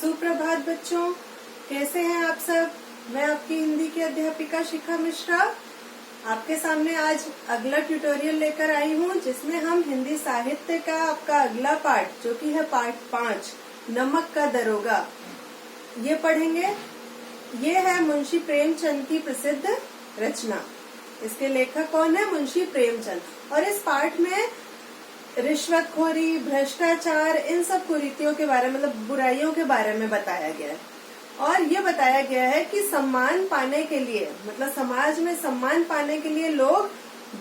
सुप्रभात बच्चों, कैसे हैं आप सब। मैं आपकी हिंदी की अध्यापिका शिखा मिश्रा आपके सामने आज अगला ट्यूटोरियल लेकर आई हूँ, जिसमें हम हिंदी साहित्य का आपका अगला पाठ जो कि है पाठ 5 नमक का दरोगा, ये पढ़ेंगे। ये है मुंशी प्रेमचंद की प्रसिद्ध रचना। इसके लेखक कौन है? मुंशी प्रेमचंद। और इस पाठ में रिश्वतखोरी, भ्रष्टाचार, इन सब कुरीतियों के बारे में, मतलब बुराइयों के बारे में बताया गया है। और ये बताया गया है कि सम्मान पाने के लिए, मतलब समाज में सम्मान पाने के लिए लोग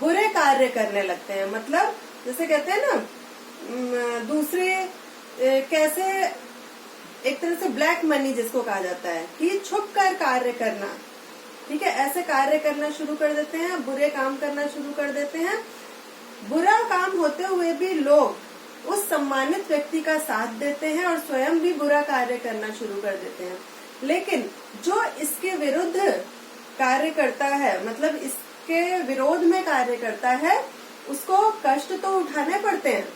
बुरे कार्य करने लगते हैं। मतलब जैसे कहते हैं ना, दूसरे कैसे एक तरह से ब्लैक मनी जिसको कहा जाता है कि छुप कर कार्य करना, ठीक है, ऐसे कार्य करना शुरू कर देते हैं, बुरे काम करना शुरू कर देते हैं। बुरा काम होते हुए भी लोग उस सम्मानित व्यक्ति का साथ देते हैं और स्वयं भी बुरा कार्य करना शुरू कर देते हैं। लेकिन जो इसके विरुद्ध कार्य करता है, मतलब इसके विरोध में कार्य करता है, उसको कष्ट तो उठाने पड़ते हैं,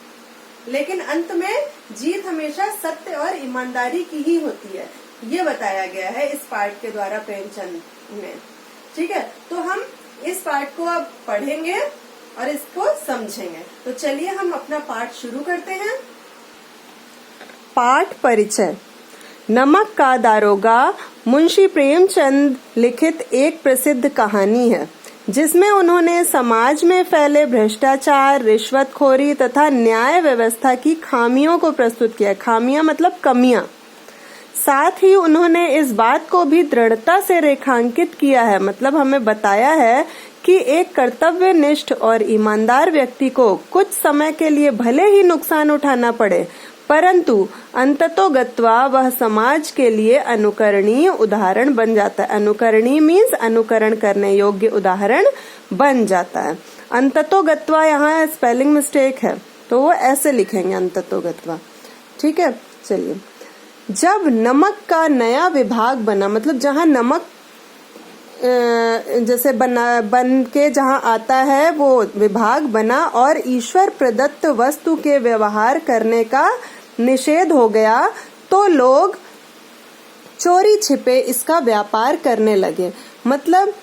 लेकिन अंत में जीत हमेशा सत्य और ईमानदारी की ही होती है। ये बताया गया है इस पाठ के द्वारा प्रेमचंद ने। ठीक है, तो हम इस पाठ को अब पढ़ेंगे और इसको समझेंगे। तो चलिए हम अपना पाठ शुरू करते हैं। पाठ परिचय। नमक का दारोगा मुंशी प्रेमचंद लिखित एक प्रसिद्ध कहानी है, जिसमें उन्होंने समाज में फैले भ्रष्टाचार, रिश्वतखोरी तथा न्याय व्यवस्था की खामियों को प्रस्तुत किया। खामियां मतलब कमियां। साथ ही उन्होंने इस बात को भी दृढ़ता से रेखांकित किया है, मतलब हमें बताया है कि एक कर्तव्यनिष्ठ और ईमानदार व्यक्ति को कुछ समय के लिए भले ही नुकसान उठाना पड़े, परंतु अंततोगत्वा वह समाज के लिए अनुकरणीय उदाहरण बन जाता है। अनुकरणीय मीन्स अनुकरण करने योग्य उदाहरण बन जाता है। अंततोगत्वा यहाँ स्पेलिंग मिस्टेक है, तो वो ऐसे लिखेंगे अंततोगत्वा। ठीक है, चलिए। जब नमक का नया विभाग बना, मतलब जहाँ नमक जैसे बन के जहाँ आता है वो विभाग बना और ईश्वर प्रदत्त वस्तु के व्यवहार करने का निषेध हो गया, तो लोग चोरी छिपे इसका व्यापार करने लगे। मतलब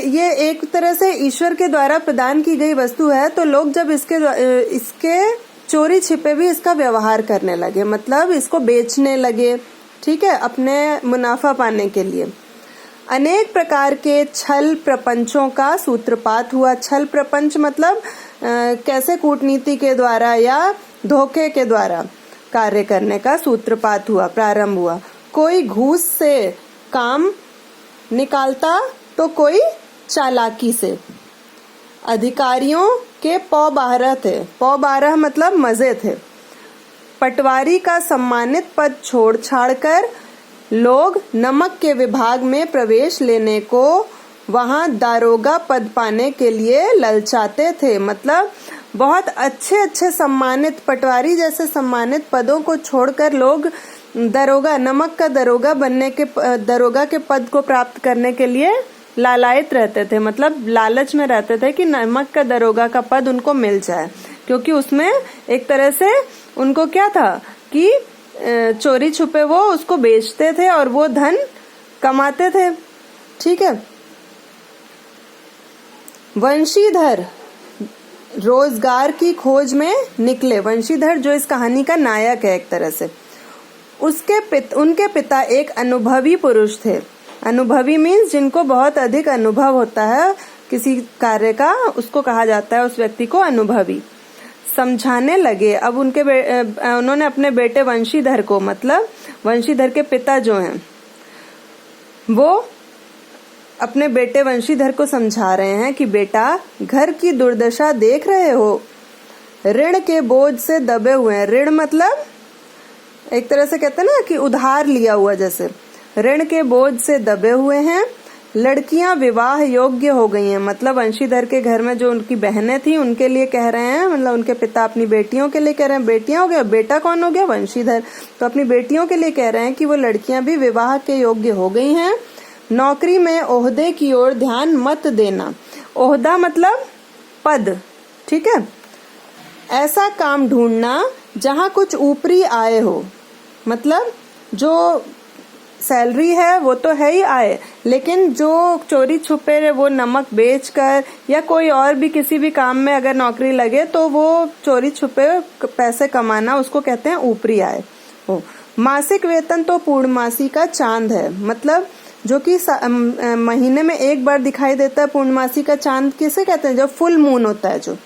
ये एक तरह से ईश्वर के द्वारा प्रदान की गई वस्तु है, तो लोग जब इसके चोरी छिपे भी इसका व्यवहार करने लगे, मतलब इसको बेचने लगे, ठीक है, अपने मुनाफा पाने के लिए। अनेक प्रकार के छल प्रपंचों का सूत्रपात हुआ। छल प्रपंच मतलब कैसे कूटनीति के द्वारा या धोखे के द्वारा कार्य करने का सूत्रपात हुआ, प्रारंभ हुआ। कोई घूस से काम निकालता तो कोई चालाकी से। अधिकारियों के पौ बारह थे। पौ बारह मतलब मजे थे। पटवारी का सम्मानित पद छोड़ छाड़ कर लोग नमक के विभाग में प्रवेश लेने को वहां दारोगा पद पाने के लिए ललचाते थे। मतलब बहुत अच्छे अच्छे सम्मानित पटवारी जैसे सम्मानित पदों को छोड़कर लोग दरोगा, नमक का दरोगा बनने के, दरोगा के पद को प्राप्त करने के लिए लालायित रहते थे। मतलब लालच में रहते थे कि नमक का दरोगा का पद उनको मिल जाए, क्योंकि उसमें एक तरह से उनको क्या था कि चोरी छुपे वो उसको बेचते थे और वो धन कमाते थे। ठीक है। वंशीधर रोजगार की खोज में निकले। वंशीधर जो इस कहानी का नायक है एक तरह से, उनके पिता एक अनुभवी पुरुष थे। अनुभवी मीन्स जिनको बहुत अधिक अनुभव होता है किसी कार्य का, उसको कहा जाता है उस व्यक्ति को अनुभवी। समझाने लगे। अब उन्होंने अपने बेटे वंशीधर को, मतलब वंशीधर के पिता जो हैं, वो अपने बेटे वंशीधर को समझा रहे हैं कि बेटा, घर की दुर्दशा देख रहे हो, ऋण के बोझ से दबे हुए हैं। ऋण मतलब एक तरह से कहते हैं ना कि उधार लिया हुआ, जैसे ऋण के बोझ से दबे हुए हैं। लड़कियां विवाह योग्य हो गई हैं। मतलब वंशीधर के घर में जो उनकी बहनें थी उनके लिए कह रहे हैं, मतलब उनके पिता अपनी बेटियों के लिए कह रहे हैं। बेटियां हो गया, बेटा कौन हो गया? वंशीधर। तो अपनी बेटियों के लिए कह रहे हैं कि वो लड़कियां भी विवाह के योग्य हो गई हैं। नौकरी में ओहदे की ओर ध्यान मत देना। ओहदा मतलब पद, ठीक है। ऐसा काम ढूंढना जहाँ कुछ ऊपरी आय हो, मतलब जो सैलरी है वो तो है ही आय, लेकिन जो चोरी छुपे वो नमक बेचकर या कोई और भी किसी भी काम में अगर नौकरी लगे तो वो चोरी छुपे पैसे कमाना, उसको कहते हैं ऊपरी आय। मासिक वेतन तो पूर्णमासी का चांद है, मतलब जो कि महीने में एक बार दिखाई देता है। पूर्णमासी का चांद किसे कहते हैं? जब फुल मून होता है जो,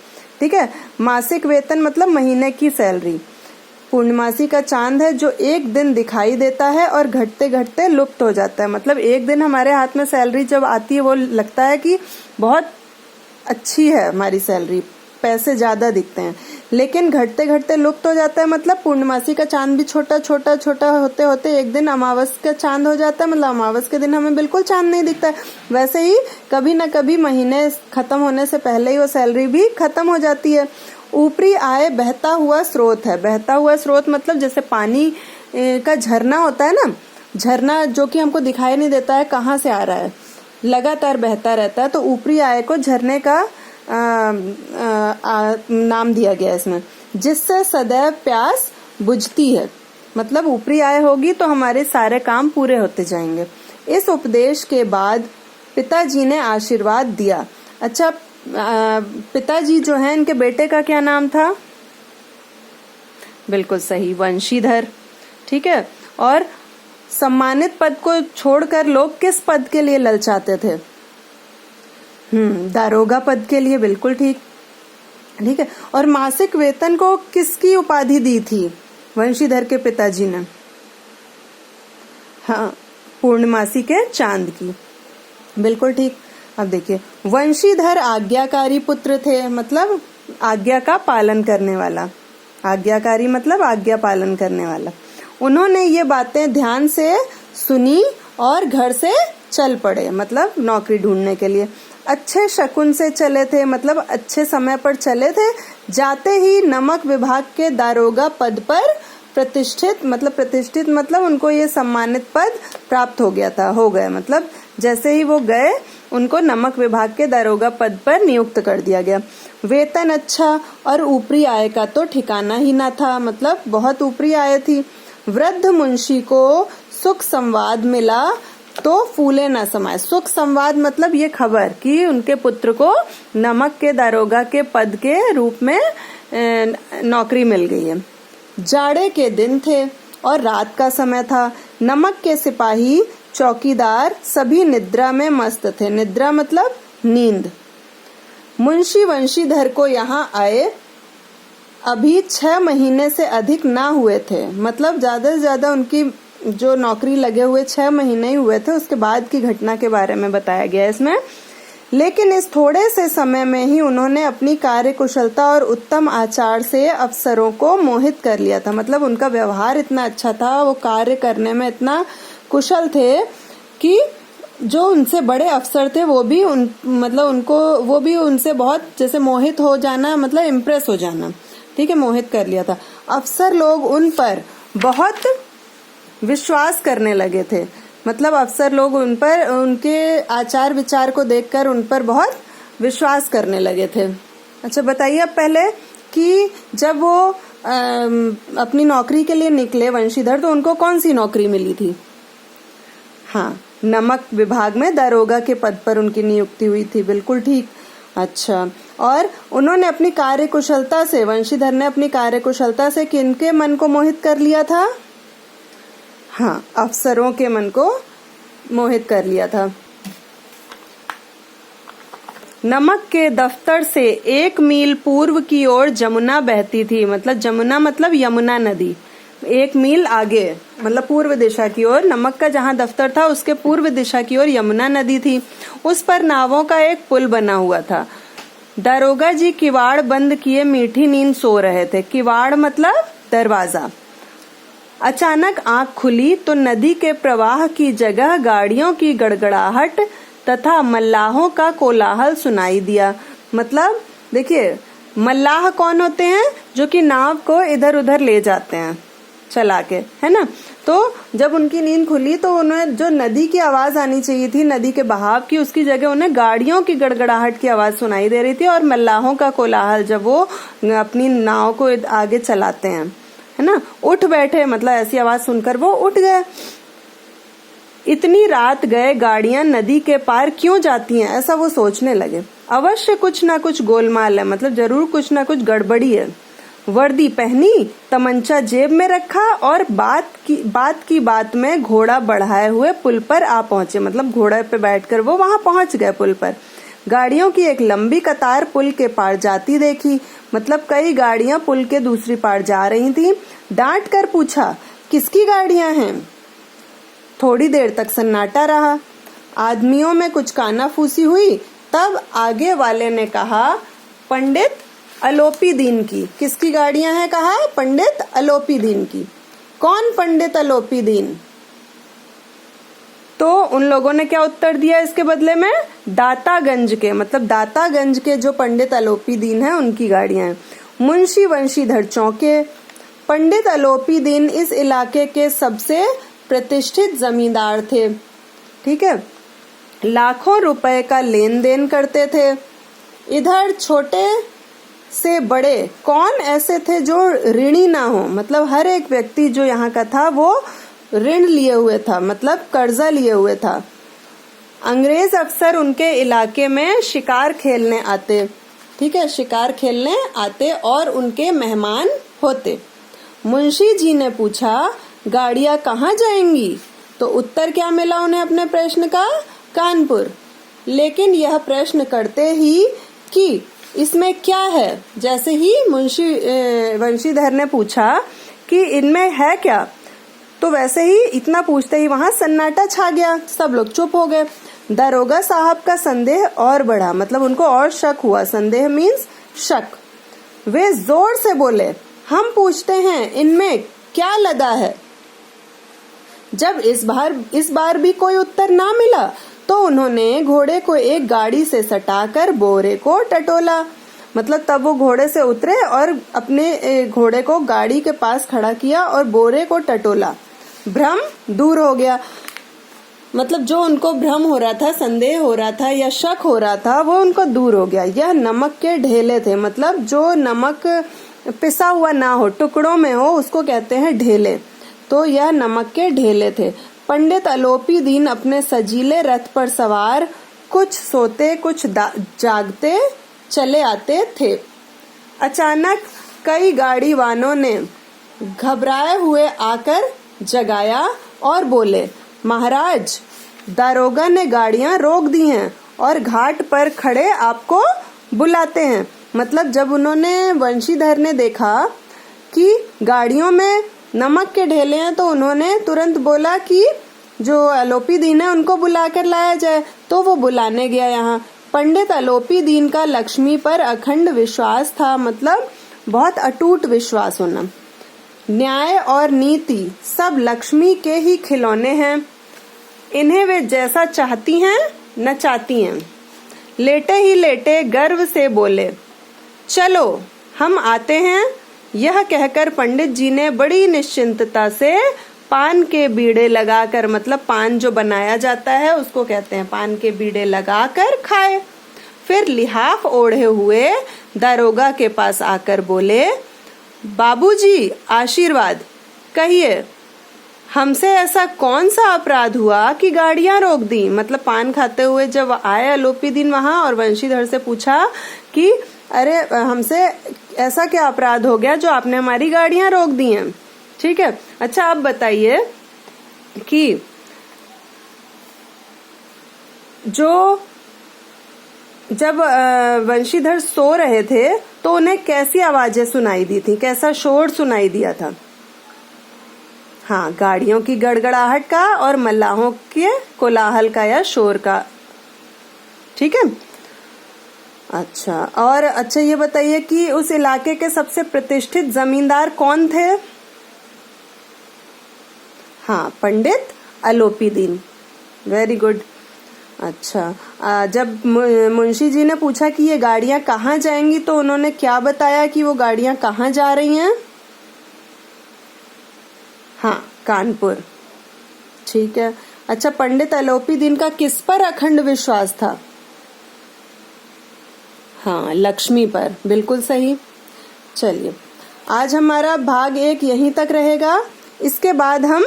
ठीक है। मासिक वेतन मतलब महीने की सैलरी। पूर्णमासी का चांद है जो एक दिन दिखाई देता है और घटते घटते लुप्त हो जाता है। मतलब एक दिन हमारे हाथ में सैलरी जब आती है वो लगता है कि बहुत अच्छी है हमारी सैलरी, पैसे ज्यादा दिखते हैं, लेकिन घटते घटते लुप्त हो जाता है। मतलब पूर्णमासी का चांद भी छोटा छोटा छोटा होते होते एक दिन अमावस का चांद हो जाता है। मतलब अमावस के दिन हमें बिल्कुल चांद नहीं दिखता है। वैसे ही कभी न कभी महीने खत्म होने से पहले ही वो सैलरी भी खत्म हो जाती है। ऊपरी आय बहता हुआ स्रोत है। बहता हुआ स्रोत मतलब जैसे पानी का झरना होता है ना, झरना जो कि हमको दिखाई नहीं देता है कहाँ से आ रहा है, लगातार बहता रहता है। तो ऊपरी आय को झरने का नाम दिया गया इसमें, जिससे सदैव प्यास बुझती है। मतलब ऊपरी आय होगी तो हमारे सारे काम पूरे होते जाएंगे। इस उपदेश के बाद पिताजी ने आशीर्वाद दिया। अच्छा, पिताजी जो हैं इनके बेटे का क्या नाम था? बिल्कुल सही, वंशीधर, ठीक है। और सम्मानित पद को छोड़कर लोग किस पद के लिए ललचाते थे? दारोगा पद के लिए, बिल्कुल ठीक, ठीक है। और मासिक वेतन को किसकी उपाधि दी थी वंशीधर के पिताजी ने? हाँ, पूर्णमासी के चांद की, बिल्कुल ठीक। अब देखिए, वंशीधर आज्ञाकारी पुत्र थे, मतलब आज्ञा का पालन करने वाला। आज्ञाकारी मतलब आज्ञा पालन करने वाला। उन्होंने ये बातें ध्यान से सुनी और घर से चल पड़े, मतलब नौकरी ढूंढने के लिए। अच्छे शकुन से चले थे, मतलब अच्छे समय पर चले थे। जाते ही नमक विभाग के दारोगा पद पर प्रतिष्ठित मतलब उनको ये सम्मानित पद प्राप्त हो गया, मतलब जैसे ही वो गए उनको नमक विभाग के दारोगा पद पर नियुक्त कर दिया गया। वेतन अच्छा और ऊपरी आय का तो ठिकाना ही ना था, मतलब बहुत ऊपरी आय थी। वृद्ध मुंशी को सुख संवाद मिला तो फूले न समाये। सुख संवाद मतलब ये खबर कि उनके पुत्र को नमक के दारोगा के पद के रूप में नौकरी मिल गई है। जाड़े के दिन थे और रात का समय था। नमक के सिपाही चौकीदार सभी निद्रा में मस्त थे। निद्रा मतलब नींद। मुंशी वंशीधर को यहाँ आए अभी 6 महीने से अधिक ना हुए थे, मतलब ज्यादा से ज्यादा उनकी जो नौकरी लगे हुए 6 महीने ही हुए थे। उसके बाद की घटना के बारे में बताया गया इसमें। लेकिन इस थोड़े से समय में ही उन्होंने अपनी कार्य कुशलता और उत्तम आचार से अफसरों को मोहित कर लिया था। मतलब उनका व्यवहार इतना अच्छा था, वो कार्य करने में इतना कुशल थे कि जो उनसे बड़े अफसर थे वो भी वो भी उनसे बहुत जैसे मोहित हो जाना, मतलब इम्प्रेस हो जाना, ठीक है, मोहित कर लिया था। अफसर लोग उन पर बहुत विश्वास करने लगे थे। मतलब अफसर लोग उन पर, उनके आचार विचार को देखकर उन पर बहुत विश्वास करने लगे थे। अच्छा बताइए अब पहले कि जब वो अपनी नौकरी के लिए निकले वंशीधर, तो उनको कौन सी नौकरी मिली थी? हाँ, नमक विभाग में दारोगा के पद पर उनकी नियुक्ति हुई थी, बिल्कुल ठीक। अच्छा, और उन्होंने अपनी कार्य कुशलता से, वंशीधर ने अपनी कार्य कुशलता से किनके मन को मोहित कर लिया था? हाँ, अफसरों के मन को मोहित कर लिया था। नमक के दफ्तर से 1 मील पूर्व की ओर जमुना बहती थी। मतलब जमुना मतलब यमुना नदी। 1 मील आगे मतलब पूर्व दिशा की ओर, नमक का जहाँ दफ्तर था उसके पूर्व दिशा की ओर यमुना नदी थी। उस पर नावों का एक पुल बना हुआ था। दारोगा जी किवाड़ बंद किए मीठी नींद सो रहे थे। किवाड़ मतलब दरवाजा। अचानक आंख खुली तो नदी के प्रवाह की जगह गाड़ियों की गड़गड़ाहट तथा मल्लाहों का कोलाहल सुनाई दिया। मतलब देखिए, मल्लाह कौन होते हैं? जो कि नाव को इधर उधर ले जाते हैं चला के, है ना। तो जब उनकी नींद खुली तो उन्हें जो नदी की आवाज आनी चाहिए थी, नदी के बहाव की, उसकी जगह उन्हें गाड़ियों की गड़गड़ाहट की आवाज सुनाई दे रही थी और मल्लाहों का कोलाहल जब वो अपनी नाव को आगे चलाते हैं। है ना, उठ बैठे, मतलब ऐसी आवाज सुनकर वो उठ गए। इतनी रात गए गाड़ियां नदी के पार क्यों जाती हैं, ऐसा वो सोचने लगे। अवश्य कुछ ना कुछ गोलमाल है, मतलब जरूर कुछ ना कुछ गड़बड़ी है। वर्दी पहनी, तमंचा जेब में रखा और बात की बात में घोड़ा बढ़ाए हुए पुल पर आ पहुंचे, मतलब घोड़े पे बैठकर वो वहां पहुंच गए पुल पर। गाड़ियों की एक लंबी कतार पुल के पार जाती देखी, मतलब कई गाड़ियां पुल के दूसरी पार जा रही थी। डांट कर पूछा, किसकी गाड़ियां हैं? थोड़ी देर तक सन्नाटा रहा, आदमियों में कुछ कानाफूसी हुई। तब आगे वाले ने कहा, पंडित अलोपी दीन की। किसकी गाड़ियां हैं कहा? पंडित अलोपी दीन की। कौन पंडित अलोपी दीन? तो उन लोगों ने क्या उत्तर दिया इसके बदले में? दातागंज के, मतलब दातागंज के जो पंडित अलोपी दीन है उनकी गाड़ियां हैं। मुंशी वंशीधर चौंके। पंडित अलोपी दीन इस इलाके के सबसे प्रतिष्ठित जमींदार थे, ठीक है, लाखों रुपए का लेन देन करते थे। इधर छोटे से बड़े कौन ऐसे थे जो ऋणी ना हो, मतलब हर एक व्यक्ति जो यहाँ का था वो ऋण लिए हुए था, मतलब कर्जा लिए हुए था। अंग्रेज अफसर उनके इलाके में शिकार खेलने आते, ठीक है, शिकार खेलने आते और उनके मेहमान होते। मुंशी जी ने पूछा, गाड़ियां कहाँ जाएंगी? तो उत्तर क्या मिला उन्हें अपने प्रश्न का? कानपुर। लेकिन यह प्रश्न करते ही कि इसमें क्या है, जैसे ही मुंशी वंशीधर ने पूछा कि इनमें है क्या, तो वैसे ही इतना पूछते ही वहां सन्नाटा छा गया, सब लोग चुप हो गए। दारोगा साहब का संदेह और बढ़ा, मतलब उनको और शक हुआ। संदेह मीन्स शक। वे जोर से बोले, हम पूछते हैं इनमें क्या लगा है। जब इस बार भी कोई उत्तर ना मिला तो उन्होंने घोड़े को एक गाड़ी से सटाकर बोरे को टटोला, मतलब तब वो घोड़े से उतरे और अपने घोड़े को गाड़ी के पास खड़ा किया और बोरे को टटोला। भ्रम दूर हो गया, मतलब जो उनको भ्रम हो रहा था, संदेह हो रहा था या शक हो रहा था, वो उनको दूर हो गया। यह नमक के ढेले थे, मतलब जो नमक पिसा हुआ ना हो, टुकड़ों में हो, उसको कहते हैं ढेले। तो यह नमक के ढेले थे। पंडित अलोपी दीन अपने सजीले रथ पर सवार कुछ सोते कुछ जागते चले आते थे। अचानक कई गाड़ी वालों ने घबराए हुए आकर जगाया और बोले, महाराज, दारोगा ने गाड़ियां रोक दी हैं और घाट पर खड़े आपको बुलाते हैं। मतलब जब उन्होंने वंशीधर ने देखा कि गाड़ियों में नमक के ढेले हैं तो उन्होंने तुरंत बोला कि जो अलोपी दीन है उनको बुलाकर लाया जाए, तो वो बुलाने गया यहाँ। पंडित अलोपी दीन का लक्ष्मी पर अखंड विश्वास था, मतलब बहुत अटूट विश्वास होना। न्याय और नीति सब लक्ष्मी के ही खिलौने हैं, इन्हें वे जैसा चाहती हैं नचाती हैं। लेटे ही लेटे गर्व से बोले, चलो हम आते हैं। यह कहकर पंडित जी ने बड़ी निश्चिंतता से पान के बीड़े लगाकर, मतलब पान जो बनाया जाता है उसको कहते हैं पान के बीड़े लगाकर खाए। फिर लिहाफ ओढ़े हुए दारोगा के पास आकर बोले, बाबूजी आशीर्वाद, कहिए हमसे ऐसा कौन सा अपराध हुआ कि गाड़ियां रोक दी। मतलब पान खाते हुए जब आए अलोपी दीन वहां और वंशीधर से पूछा कि अरे हमसे ऐसा क्या अपराध हो गया जो आपने हमारी गाड़ियां रोक दी हैं। ठीक है, अच्छा आप बताइए कि जो जब वंशीधर सो रहे थे तो उन्हें कैसी आवाजें सुनाई दी थी, कैसा शोर सुनाई दिया था। हाँ, गाड़ियों की गड़गड़ाहट का और मल्लाहों के कोलाहल का या शोर का। ठीक है, अच्छा, और अच्छा ये बताइए कि उस इलाके के सबसे प्रतिष्ठित जमींदार कौन थे। हाँ, पंडित अलोपी दीन। Very good. अच्छा, जब मुंशी जी ने पूछा कि ये गाड़ियां कहाँ जाएंगी तो उन्होंने क्या बताया कि वो गाड़ियां कहाँ जा रही हैं। हाँ, कानपुर। ठीक है, अच्छा, पंडित अलोपी दीन का किस पर अखंड विश्वास था। हाँ, लक्ष्मी पर। बिल्कुल सही। चलिए आज हमारा भाग 1 यहीं तक रहेगा। इसके बाद हम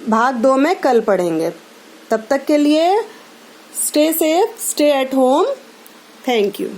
भाग 2 में कल पढ़ेंगे। तब तक के लिए stay safe, stay at home. Thank you.